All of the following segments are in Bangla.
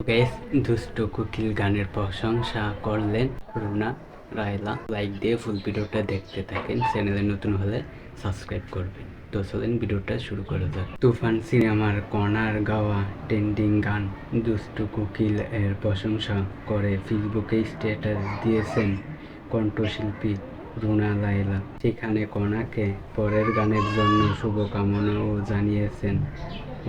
গাইস, দুষ্টু কোকিল গানের প্রশংসা করলেন রুনা রায়লা। লাইক দিয়ে ফুল ভিডিওটা দেখতে থাকেন। চ্যানেলে নতুন হলে সাবস্ক্রাইব করবেন। তো চলেন ভিডিওটা শুরু করা যাক। তুফান সিনেমার কর্নার গাওয়া ট্রেন্ডিং গান দুষ্টু কোকিল এর প্রশংসা করে ফেসবুকে স্ট্যাটাস দিয়েছেন কণ্ঠশিল্পী রুনা লায়লা। সেখানে কণাকে পরের গানের জন্য শুভকামনাও জানিয়েছেন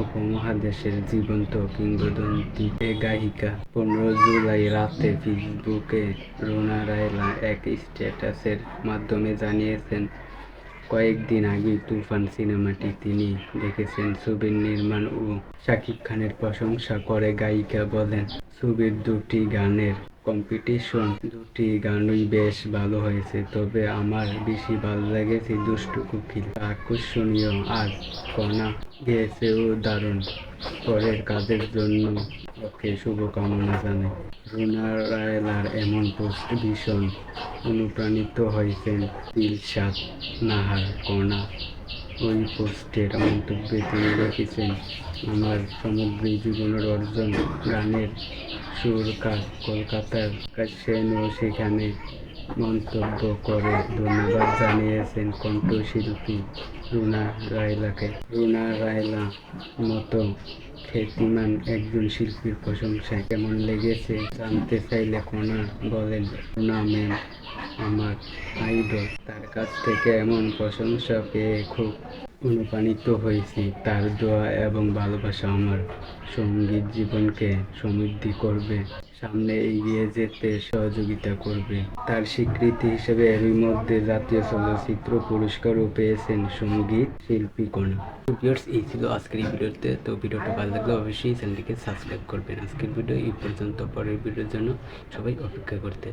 উপমহাদেশের জীবন্ত কিংবদন্তি এ গায়িকা। 15 জুলাই রাতে ফেসবুকে রুনা লায়লা এক স্ট্যাটাসের মাধ্যমে জানিয়েছেন কয়েকদিন আগে তুফান সিনেমাটি তিনি দেখেছেন। ছবির নির্মাণ ও শাকিব খানের প্রশংসা করে গায়িকা বলেন, ছবির দুটি গানের কম্পিটিশন, দুটি গানই বেশ ভালো হয়েছে, তবে আমার বেশি ভালো লেগেছে দুষ্টু কোকিল, আকর্ষণীয় আর কণা গেয়েছেও দারুণ। পরের কাজের জন্য ওকে শুভকামনা জানাই। রুনা লায়লার এমন পোস্ট ভীষণ অনুপ্রাণিত হয়েছেন দিলশাদ নাহার কণা। ওই পোস্টের মন্তব্যে তিনি লিখেছেন, আমার সমগ্র জীবনের অর্জন গানের সুরকার কলকাতার সেনও সেখানে মন্তব্য করে ধন্যবাদ জানিয়েছেন কণ্ঠশিল্পী রুনা রায়লাকে। রুনা রায়লা মতো খ্যাতিমান একজন শিল্পীর প্রশংসায় কেমন লেগেছে জানতে চাইলে কণা বলেন, রুনা ম্যাম আমার আইডল, তার কাছ থেকে এমন প্রশংসা পেয়ে খুব অনুপ্রাণিত হয়েছি। তার দোয়া এবং ভালোবাসা আমার সঙ্গীত জীবনকে সমৃদ্ধ করবে, সামনে এগিয়ে যেতে সহযোগিতা করবে। তার স্বীকৃতি হিসেবে এরই মধ্যে জাতীয় চলচ্চিত্র পুরস্কারও পেয়েছেন সঙ্গীত শিল্পী কণা। তো ভিউয়ার্স, এই ছিল আজকের এই ভিডিওতে। তো ভিডিওটা ভালো লাগলে অবশ্যই চ্যানেলটিকে সাবস্ক্রাইব করবেন। আজকের ভিডিও এই পর্যন্ত, পরের ভিডিওর জন্য সবাই অপেক্ষা করতে